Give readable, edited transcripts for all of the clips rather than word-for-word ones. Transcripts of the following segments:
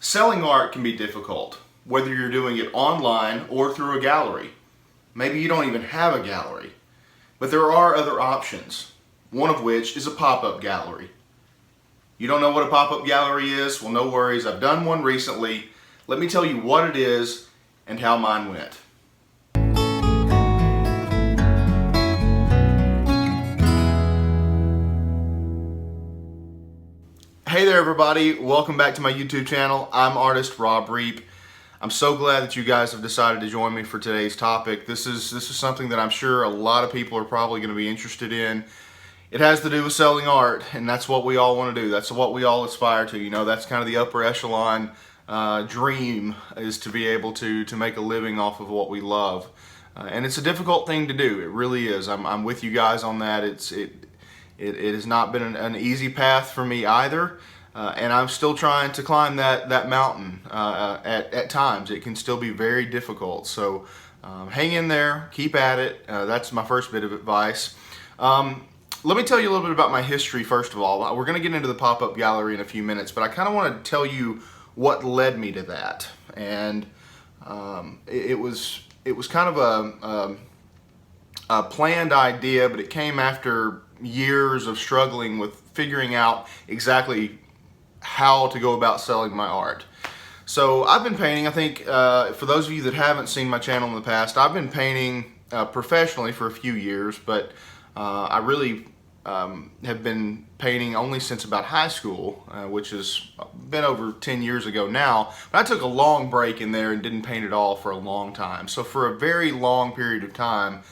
Selling art can be difficult, whether you're doing it online or through a gallery. Maybe you don't even have a gallery, but there are other options, one of which is a pop-up gallery. You don't know what a pop-up gallery is? Well, no worries, I've done one recently. Let me tell you what it is and how mine went. Hey there everybody, welcome back to my YouTube channel. I'm artist Rob Reep. I'm so glad that you guys have decided to join me for today's topic. This is something that I'm sure a lot of people are probably going to be interested in. It has to do with selling art, and that's what we all want to do. That's what we all aspire to. You know, that's kind of the upper echelon dream, is to be able to make a living off of what we love. And it's a difficult thing to do. It really is. I'm with you guys on that. It has not been an easy path for me either, and I'm still trying to climb that mountain at times. It can still be very difficult, so hang in there, keep at it. That's my first bit of advice. Let me tell you a little bit about my history first of all. We're going to get into the pop-up gallery in a few minutes, but I kind of want to tell you what led me to that. And it was kind of a planned idea, but it came after years of struggling with figuring out exactly how to go about selling my art. So I've been painting, I think, for those of you that haven't seen my channel in the past, I've been painting professionally for a few years, but I really have been painting only since about high school, which has been over 10 years ago now. But I took a long break in there and didn't paint at all for a long time. So for a very long period of time,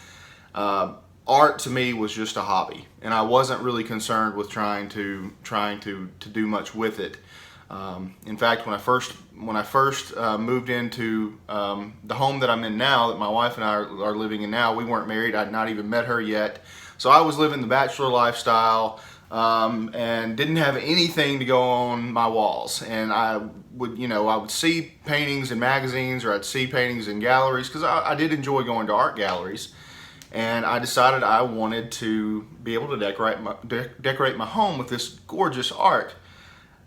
art to me was just a hobby, and I wasn't really concerned with trying to do much with it. In fact, when I first moved into the home that I'm in now, that my wife and I are living in now, we weren't married. I'd not even met her yet, so I was living the bachelor lifestyle and didn't have anything to go on my walls. And I would see paintings in magazines, or I'd see paintings in galleries, because I did enjoy going to art galleries. And I decided I wanted to be able to decorate my home with this gorgeous art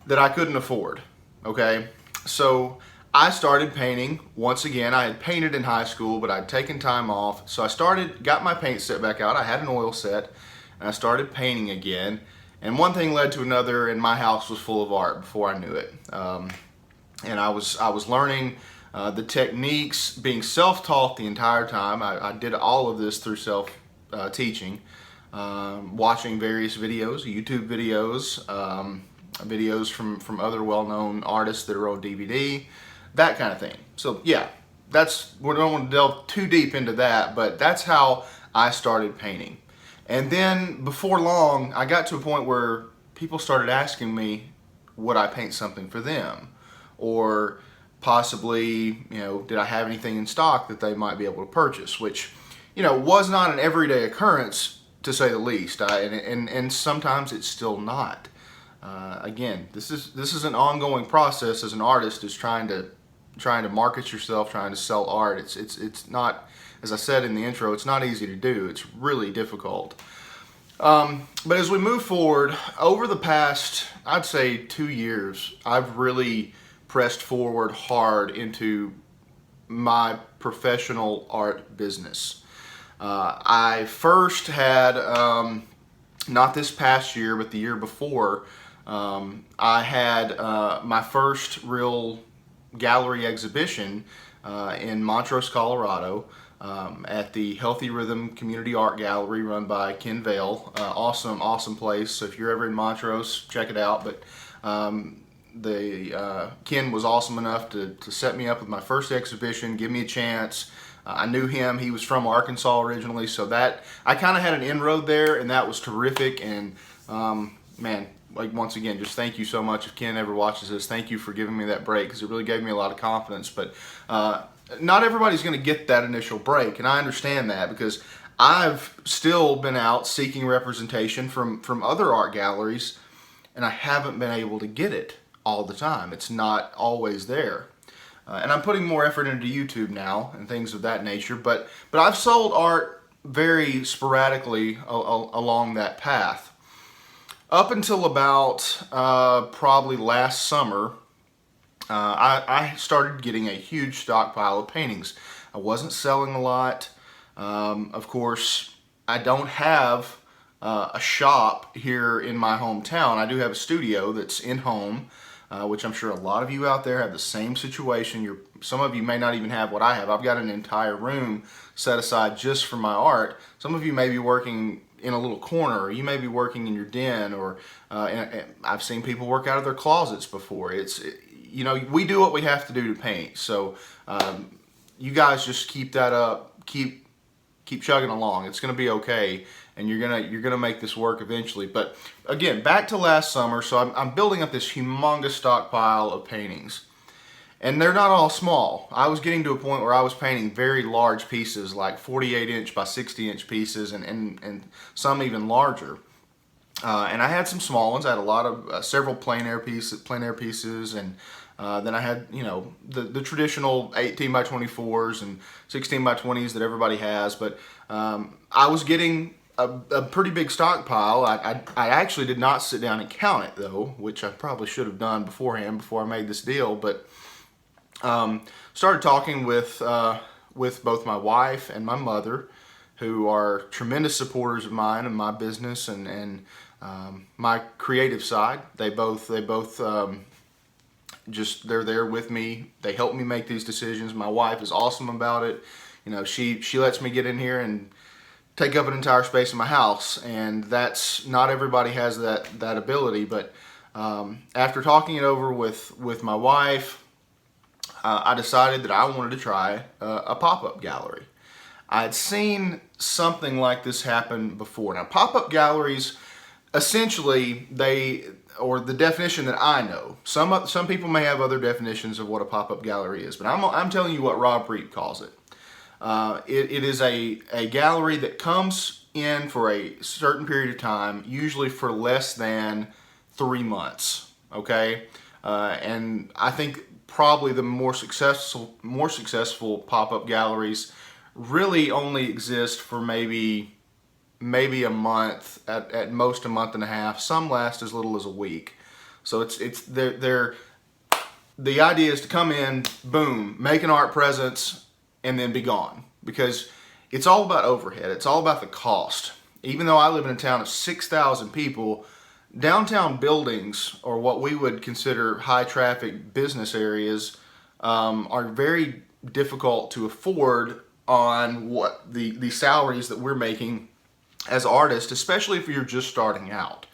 that I couldn't afford. Okay, so I started painting once again. I had painted in high school, but I'd taken time off, so I got my paint set back out. I had an oil set, and I started painting again. And one thing led to another, and my house was full of art before I knew it. And I was learning the techniques, being self-taught the entire time. I did all of this through self-teaching, watching various videos, YouTube videos, videos from other well-known artists that are on DVD, that kind of thing. So yeah, we don't want to delve too deep into that, but that's how I started painting. And then before long, I got to a point where people started asking me, would I paint something for them? Or possibly, did I have anything in stock that they might be able to purchase, which, was not an everyday occurrence, to say the least. And sometimes it's still not. Again, this is an ongoing process as an artist, is trying to market yourself, trying to sell art. It's not, as I said in the intro, it's not easy to do. It's really difficult. But as we move forward, over the past, I'd say 2 years, I've really pressed forward hard into my professional art business. I first had, not this past year, but the year before, I had my first real gallery exhibition in Montrose, Colorado, at the Healthy Rhythm Community Art Gallery, run by Ken Vale. Awesome place. So if you're ever in Montrose, check it out. But Ken was awesome enough to set me up with my first exhibition, give me a chance. I knew him. He was from Arkansas originally, so that I kind of had an inroad there, and that was terrific. And man, like, once again, just thank you so much. If Ken ever watches this, thank you for giving me that break, because it really gave me a lot of confidence. But not everybody's going to get that initial break, and I understand that, because I've still been out seeking representation from other art galleries, and I haven't been able to get it all the time. It's not always there. And I'm putting more effort into YouTube now and things of that nature, but I've sold art very sporadically along that path. Up until about probably last summer, I started getting a huge stockpile of paintings. I wasn't selling a lot. Of course, I don't have a shop here in my hometown. I do have a studio that's in home, which I'm sure a lot of you out there have the same situation. Some of you may not even have what I have. I've got an entire room set aside just for my art. Some of you may be working in a little corner, or you may be working in your den, or I've seen people work out of their closets before. We do what we have to do to paint. So you guys just keep that up, keep chugging along. It's going to be okay, and you're gonna make this work eventually. But again, back to last summer. So I'm building up this humongous stockpile of paintings. And they're not all small. I was getting to a point where I was painting very large pieces, like 48-inch by 60-inch pieces, and some even larger. And I had some small ones. I had a lot of several plein air pieces, and then I had the traditional 18 by 24s and 16 by 20s that everybody has. But I was getting a pretty big stockpile. I actually did not sit down and count it though, which I probably should have done beforehand before I made this deal. But started talking with both my wife and my mother, who are tremendous supporters of mine and my business and my creative side. They both just they're there with me. They help me make these decisions. My wife is awesome about it. She lets me get in here and take up an entire space in my house, and that's not everybody has that ability. But after talking it over with my wife, I decided that I wanted to try a pop-up gallery. I had seen something like this happen before. Now, pop-up galleries, essentially, the definition that I know, some people may have other definitions of what a pop-up gallery is, but I'm telling you what Rob Reep calls it. It is a gallery that comes in for a certain period of time, usually for less than 3 months. Okay, and I think probably the more successful pop-up galleries really only exist for maybe a month, at most a month and a half. Some last as little as a week. So the idea is to come in, boom, make an art presence, and then be gone, because it's all about overhead. It's all about the cost. Even though I live in a town of 6,000 people, downtown buildings, or what we would consider high traffic business areas, are very difficult to afford on what the salaries that we're making as artists, especially if you're just starting out.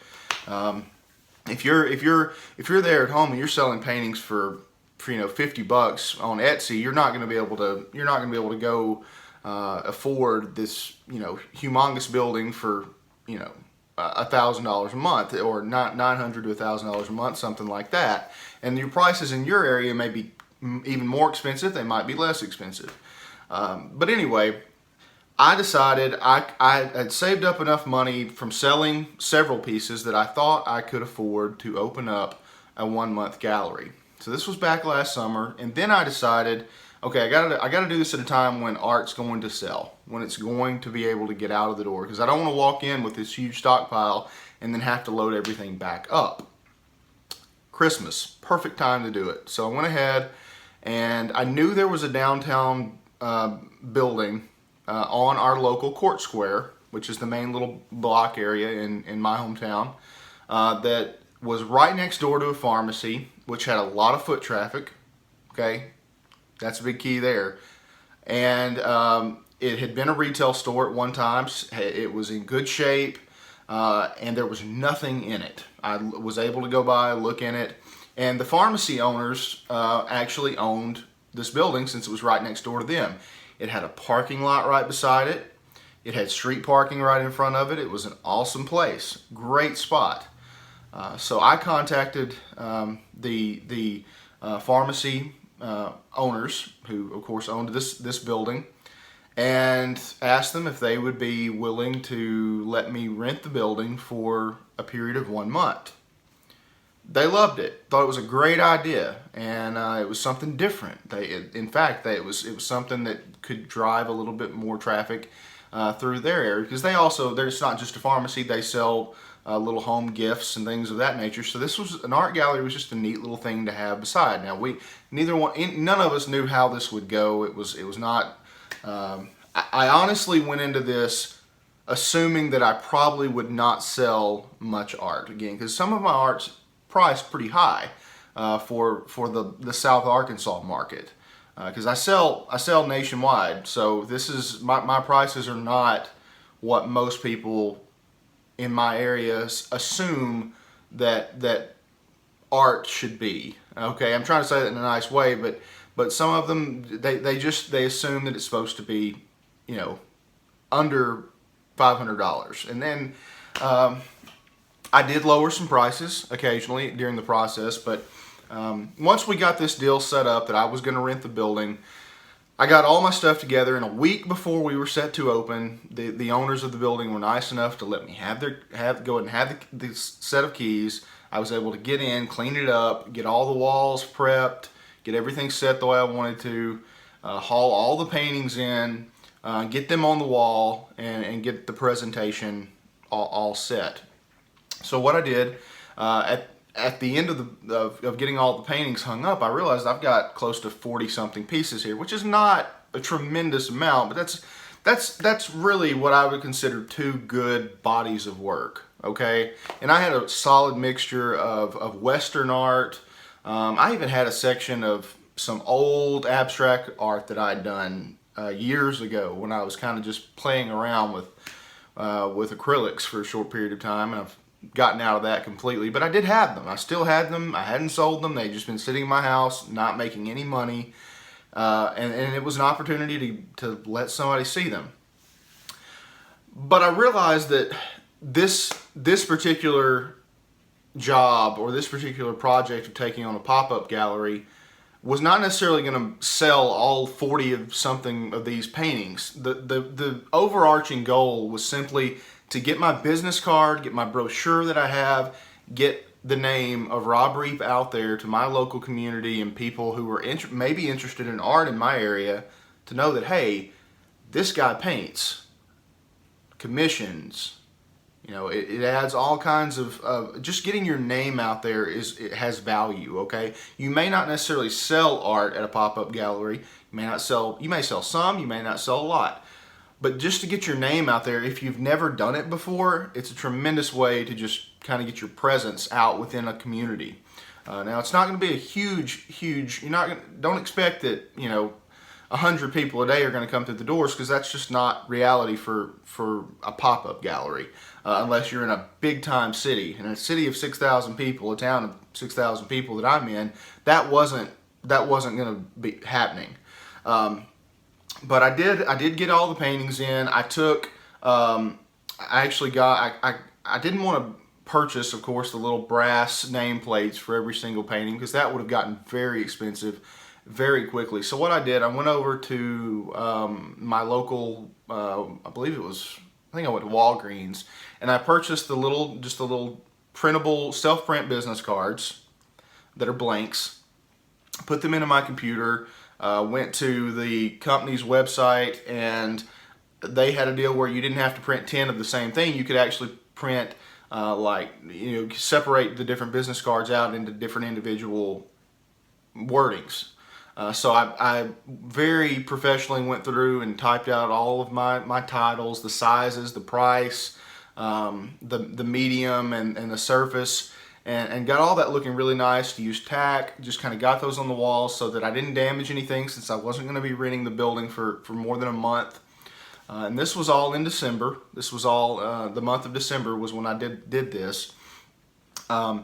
If you're there at home and you're selling paintings for $50 on Etsy, you're not going to be able to go afford this humongous building for $1,000 a month, or not $900 to $1,000 a month, something like that. And your prices in your area may be even more expensive. They might be less expensive. But anyway, I decided I had saved up enough money from selling several pieces that I thought I could afford to open up a 1-month gallery. So this was back last summer, and then I decided, okay, I gotta do this at a time when art's going to sell, when it's going to be able to get out of the door, because I don't want to walk in with this huge stockpile and then have to load everything back up. Christmas, perfect time to do it. So I went ahead, and I knew there was a downtown building on our local court square, which is the main little block area in my hometown, that was right next door to a pharmacy, which had a lot of foot traffic. Okay, that's a big key there. And it had been a retail store at one time. It was in good shape, and there was nothing in it. I was able to go by, look in it, and the pharmacy owners actually owned this building since it was right next door to them. It had a parking lot right beside it. It had street parking right in front of it. It was an awesome place, great spot. So I contacted the pharmacy owners, who of course owned this building, and asked them if they would be willing to let me rent the building for a period of 1 month. They loved it, thought it was a great idea, and it was something different. It was something that could drive a little bit more traffic through their area, because they're not just a pharmacy. They sell little home gifts and things of that nature. So this was an art gallery, was just a neat little thing to have beside. Now none of us knew how this would go. It was not. I honestly went into this assuming that I probably would not sell much art again, because some of my art's priced pretty high for the South Arkansas market. Because I sell nationwide, so this is my prices are not what most people in my area assume that art should be. Okay, I'm trying to say that in a nice way, but some of them they assume that it's supposed to be, you know, under $500, and then I did lower some prices occasionally during the process, but once we got this deal set up that I was going to rent the building, I got all my stuff together, and a week before we were set to open, the owners of the building were nice enough to let me go ahead and have the set of keys. I was able to get in, clean it up, get all the walls prepped, get everything set the way I wanted to, haul all the paintings in, get them on the wall, and get the presentation all set. So what I did at the end of getting all the paintings hung up, I realized I've got close to 40-something pieces here, which is not a tremendous amount, but that's really what I would consider 2 good bodies of work. Okay, and I had a solid mixture of Western art. I even had a section of some old abstract art that I'd done years ago when I was kind of just playing around with acrylics for a short period of time, and I've gotten out of that completely. But I did have them. I still had them. I hadn't sold them. They'd just been sitting in my house, not making any money, and it was an opportunity to let somebody see them. But I realized that this particular job, or this particular project of taking on a pop-up gallery, was not necessarily going to sell all 40 of something of these paintings. The overarching goal was simply to get my business card, get my brochure that I have, get the name of Rob Reep out there to my local community and people who were maybe interested in art in my area, to know that, hey, this guy paints, commissions. You know, it adds all kinds of just getting your name out there it has value. Okay, you may not necessarily sell art at a pop-up gallery. You may sell some, you may not sell a lot. But just to get your name out there, if you've never done it before, it's a tremendous way to just kind of get your presence out within a community. Now, it's not going to be a huge. Don't expect that 100 people a day are going to come through the doors, because that's just not reality for a pop-up gallery, unless you're in a big-time city. In a city of 6,000 people, a town of 6,000 people that I'm in, that wasn't going to be happening. But I did get all the paintings in. I didn't want to purchase, of course, the little brass nameplates for every single painting, because that would have gotten very expensive very quickly. So what I did, I went over to my local, I think I went to Walgreens, and I purchased the little printable self-print business cards that are blanks, put them into my computer, went to the company's website, and they had a deal where you didn't have to print 10 of the same thing. You could actually print separate the different business cards out into different individual wordings. So I very professionally went through and typed out all of my titles, the sizes, the price, the medium and the surface, and got all that looking really nice. To use tack, just kind of got those on the walls so that I didn't damage anything, since I wasn't going to be renting the building for more than a month. And this was all in December. This was all the month of December was when I did this. And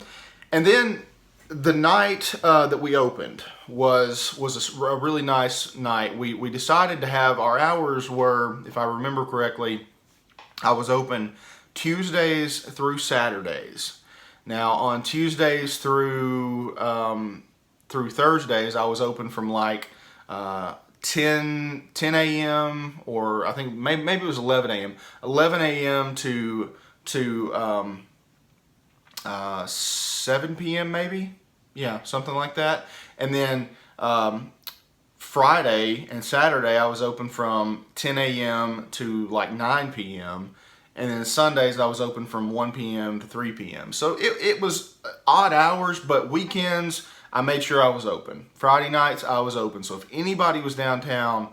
then the night that we opened was a really nice night. We decided to have, our hours were, if I remember correctly, I was open Tuesdays through Saturdays. Now on Tuesdays through Thursdays, I was open from like 10 a.m. or I think maybe it was 11 a.m. 11 a.m. to 7 p.m. maybe, yeah, something like that. And then Friday and Saturday I was open from 10 a.m. to like 9 p.m. And then Sundays I was open from 1 p.m. to 3 p.m. So it was odd hours, but weekends I made sure I was open. Friday nights I was open. So if anybody was downtown,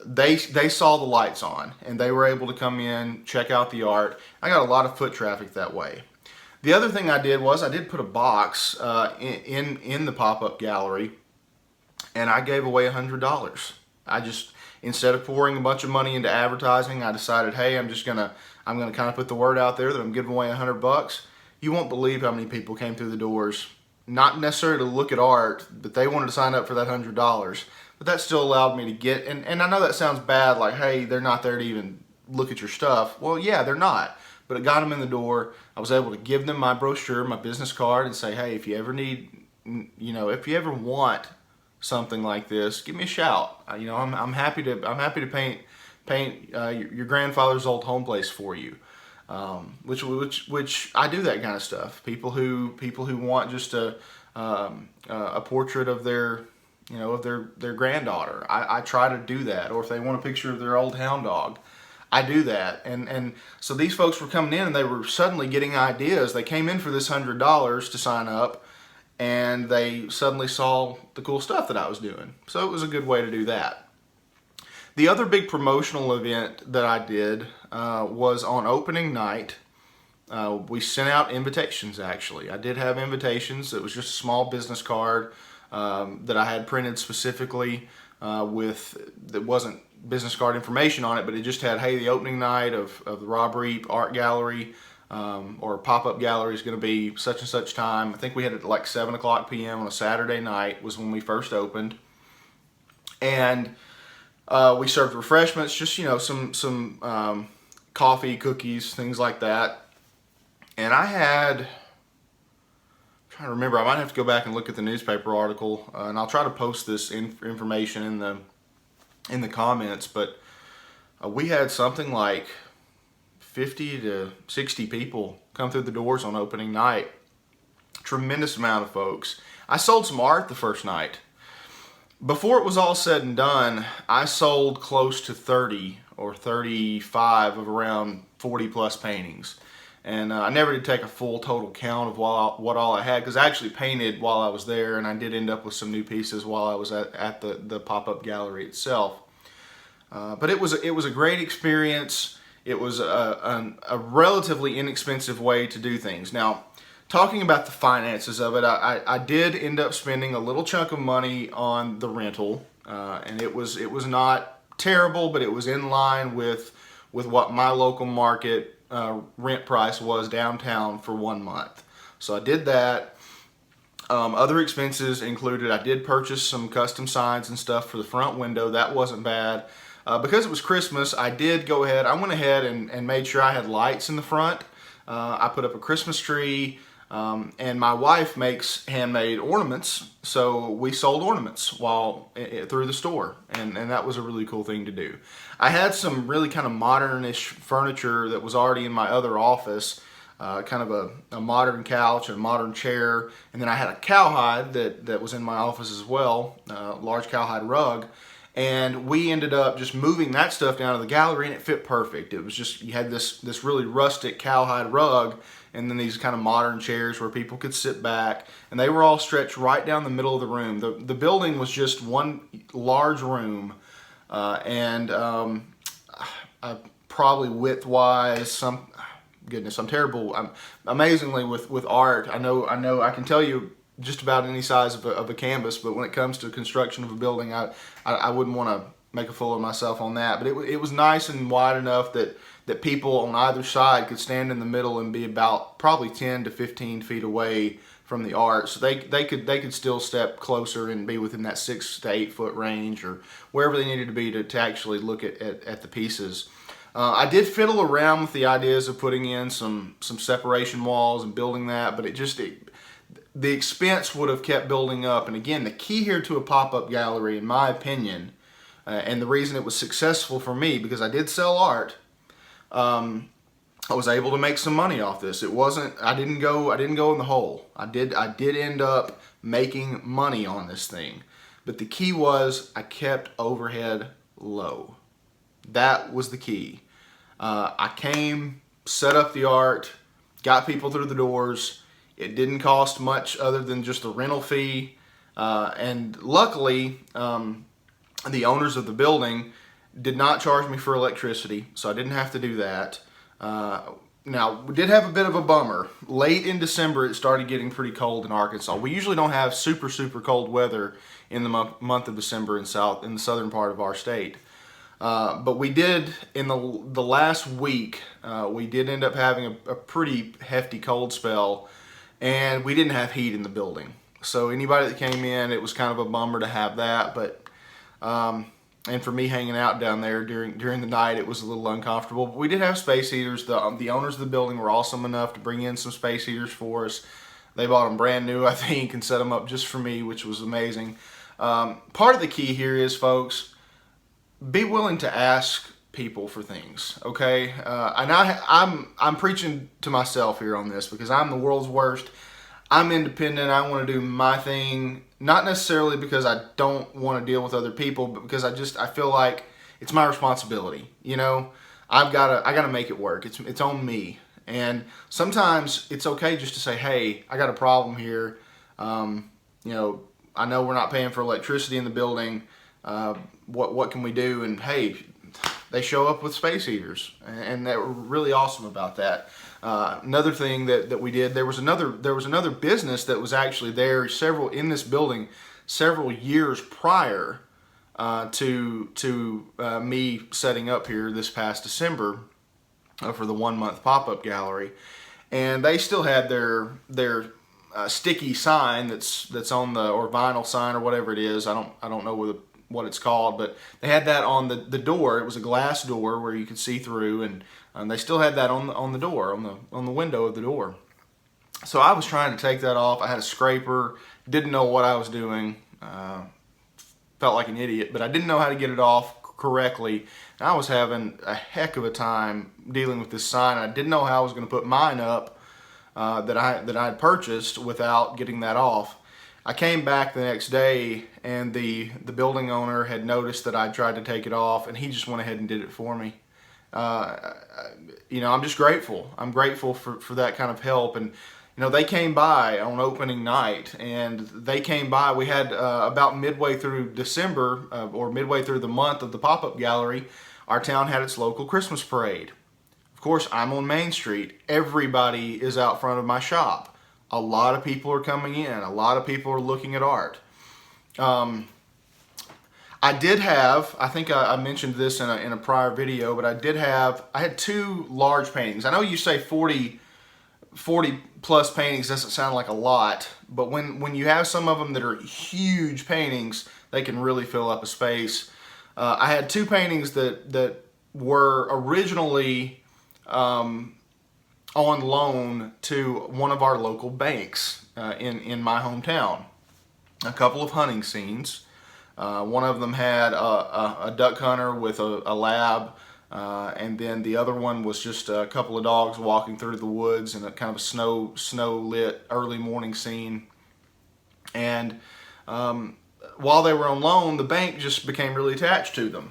they saw the lights on and they were able to come in, check out the art. I got a lot of foot traffic that way. The other thing I did was I did put a box in the pop-up gallery, and I gave away $100. I just, instead of pouring a bunch of money into advertising, I decided, hey, I'm gonna kind of put the word out there that I'm giving away $100. You won't believe how many people came through the doors, not necessarily to look at art, but they wanted to sign up for that $100. But that still allowed me to get, and I know that sounds bad, like, hey, they're not there to even look at your stuff. Well, yeah, they're not. But it got them in the door. I was able to give them my brochure, my business card, and say, hey, if you ever need, if you ever want something like this, give me a shout. I'm happy to paint your grandfather's old home place for you. Which I do that kind of stuff. People who want just a portrait of their their granddaughter. I try to do that. Or if they want a picture of their old hound dog, I do that. And so these folks were coming in and they were suddenly getting ideas. They came in for this $100 to sign up, and they suddenly saw the cool stuff that I was doing. So it was a good way to do that. The other big promotional event that I did was on opening night. We sent out invitations, actually. I did have invitations. It was just a small business card that I had printed specifically that wasn't business card information on it, but it just had, hey, the opening night of the Rob Reep Art Gallery or pop-up gallery is going to be such and such time. I think we had it at like 7 o'clock p.m. on a Saturday night was when we first opened. And we served refreshments, just, some coffee, cookies, things like that. And I had, I'm trying to remember, I might have to go back and look at the newspaper article, and I'll try to post this information in the comments, but we had something like 50 to 60 people come through the doors on opening night. Tremendous amount of folks. I sold some art the first night. Before it was all said and done, I sold close to 30 or 35 of around 40 plus paintings. And I never did take a full total count of what all I had, because I actually painted while I was there, and I did end up with some new pieces while I was at the pop-up gallery itself. But it was a great experience. It was a relatively inexpensive way to do things. Now, talking about the finances of it, I did end up spending a little chunk of money on the rental, and it was not terrible, but it was in line with what my local market rent price was downtown for 1 month. So I did that. Other expenses included, I did purchase some custom signs and stuff for the front window. That wasn't bad. Because it was Christmas, I went ahead and made sure I had lights in the front. I put up a Christmas tree, and my wife makes handmade ornaments, so we sold ornaments through the store, and that was a really cool thing to do. I had some really kind of modernish furniture that was already in my other office, kind of a modern couch and a modern chair, and then I had a cowhide that was in my office as well, a large cowhide rug. And we ended up just moving that stuff down to the gallery, and it fit perfect. It was just, you had this really rustic cowhide rug, and then these kind of modern chairs where people could sit back, and they were all stretched right down the middle of the room. The building was just one large room, and probably width-wise, goodness, I'm terrible. Amazingly with art, I know I can tell you just about any size of a canvas, but when it comes to construction of a building, I wouldn't want to make a fool of myself on that. But it was nice and wide enough that people on either side could stand in the middle and be about probably 10 to 15 feet away from the art, so they could still step closer and be within that 6 to 8 foot range or wherever they needed to be to actually look at the pieces. I did fiddle around with the ideas of putting in some separation walls and building that, but the expense would have kept building up. And again, the key here to a pop-up gallery, in my opinion, and the reason it was successful for me, because I did sell art, I was able to make some money off this. I didn't go in the hole. I did end up making money on this thing. But the key was I kept overhead low. That was the key. I came, set up the art, got people through the doors. It didn't cost much other than just the rental fee. And luckily, the owners of the building did not charge me for electricity, so I didn't have to do that. Now, we did have a bit of a bummer. Late in December, it started getting pretty cold in Arkansas. We usually don't have super cold weather in the month of December in the southern part of our state. But we did, in the last week, we did end up having a pretty hefty cold spell, and we didn't have heat in the building. So anybody that came in, it was kind of a bummer to have that. But and for me hanging out down there during the night, it was a little uncomfortable. But we did have space heaters. The owners of the building were awesome enough to bring in some space heaters for us. They bought them brand new, I think, and set them up just for me, which was amazing. Part of the key here is, folks, be willing to ask people for things, okay? And I'm preaching to myself here on this because I'm the world's worst. I'm independent. I want to do my thing, not necessarily because I don't want to deal with other people, but because I feel like it's my responsibility. You know, I gotta make it work. It's on me. And sometimes it's okay just to say, hey, I got a problem here. You know, I know we're not paying for electricity in the building. What can we do? And hey, they show up with space heaters, and they were really awesome about that. Another thing that we did, there was another business that was actually there in this building several years prior to me setting up here this past December for the 1 month pop-up gallery, and they still had their sticky sign that's on or vinyl sign or whatever it is. I don't know what it's called, but they had that on the door. It was a glass door where you could see through, and they still had that on the door, on the window of the door. So I was trying to take that off. I had a scraper, didn't know what I was doing, felt like an idiot, but I didn't know how to get it off correctly. And I was having a heck of a time dealing with this sign. I didn't know how I was going to put mine up that I had purchased without getting that off. I came back the next day, and the building owner had noticed that I tried to take it off, and he just went ahead and did it for me. You know, I'm just grateful. I'm grateful for that kind of help. And you know, they came by on opening night, and they came by. We had about midway through December, or midway through the month of the pop-up gallery, our town had its local Christmas parade. Of course, I'm on Main Street. Everybody is out front of my shop. A lot of people are coming in. A lot of people are looking at art. I think I mentioned this in a prior video, but I had two large paintings. I know you say 40 plus paintings doesn't sound like a lot, but when you have some of them that are huge paintings, they can really fill up a space. I had two paintings that were originally on loan to one of our local banks in my hometown. A couple of hunting scenes. One of them had a duck hunter with a lab, and then the other one was just a couple of dogs walking through the woods in a kind of a snow lit early morning scene. And while they were on loan, the bank just became really attached to them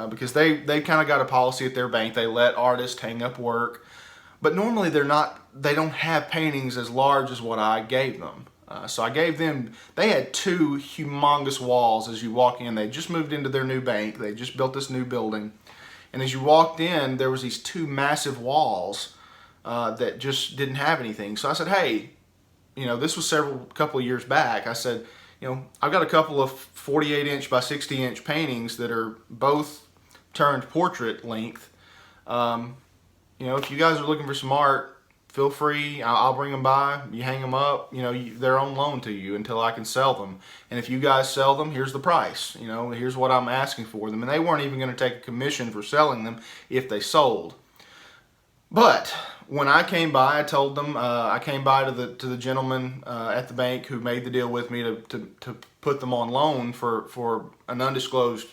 because they kind of got a policy at their bank. They let artists hang up work. But normally they don't have paintings as large as what I gave them. So I gave them, they had two humongous walls as you walk in. They just moved into their new bank. They just built this new building. And as you walked in, there was these two massive walls that just didn't have anything. So I said, hey, you know, this was couple of years back. I said, you know, I've got a couple of 48-inch by 60-inch paintings that are both turned portrait length. You know, if you guys are looking for some art, feel free. I'll bring them by. You hang them up. You know, they're on loan to you until I can sell them. And if you guys sell them, here's the price. You know, here's what I'm asking for them. And they weren't even going to take a commission for selling them if they sold. But when I came by, I told them I came by to the gentleman at the bank who made the deal with me to put them on loan for an undisclosed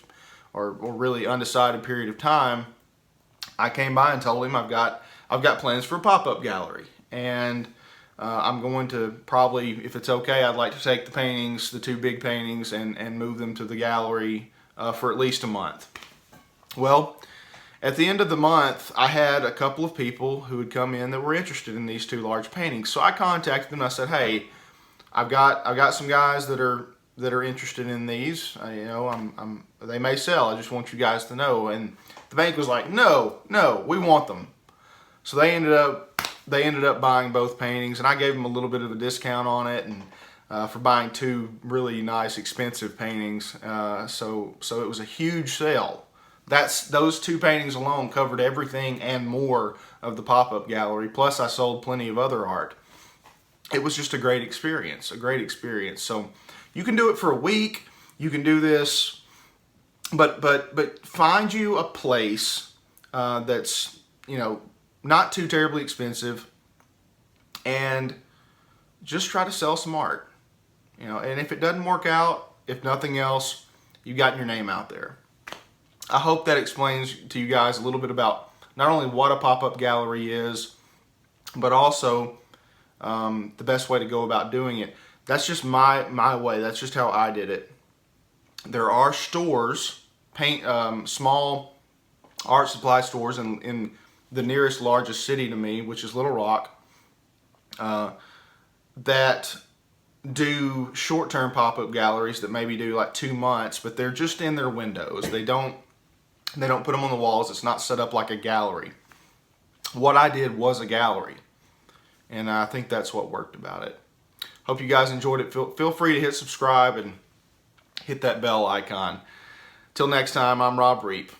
or really undecided period of time. I came by and told him I've got plans for a pop-up gallery, and I'm going to probably, if it's okay, I'd like to take the paintings, the two big paintings, and move them to the gallery for at least a month. Well, At the end of the month, I had a couple of people who had come in that were interested in these 2 large paintings. So I contacted them. I said, "Hey, I've got some guys that are interested in these. They may sell. I just want you guys to know." And the bank was like, "No, we want them." So they ended up buying both paintings, and I gave them a little bit of a discount on it, and for buying 2 really nice, expensive paintings. So it was a huge sale. Those 2 paintings alone covered everything and more of the pop-up gallery. Plus, I sold plenty of other art. It was just a great experience, So you can do it for a week. You can do this, but find you a place that's not too terribly expensive, and just try to sell some art. And if it doesn't work out, if nothing else, you've gotten your name out there. I hope that explains to you guys a little bit about not only what a pop-up gallery is, but also the best way to go about doing it. That's just my way. That's just how I did it. There are stores, small art supply stores in the nearest largest city to me, which is Little Rock, that do short-term pop-up galleries that maybe do like 2 months, but they're just in their windows. They don't put them on the walls. It's not set up like a gallery. What I did was a gallery, and I think that's what worked about it. Hope you guys enjoyed it. Feel free to hit subscribe and hit that bell icon. Till next time, I'm Rob Reep.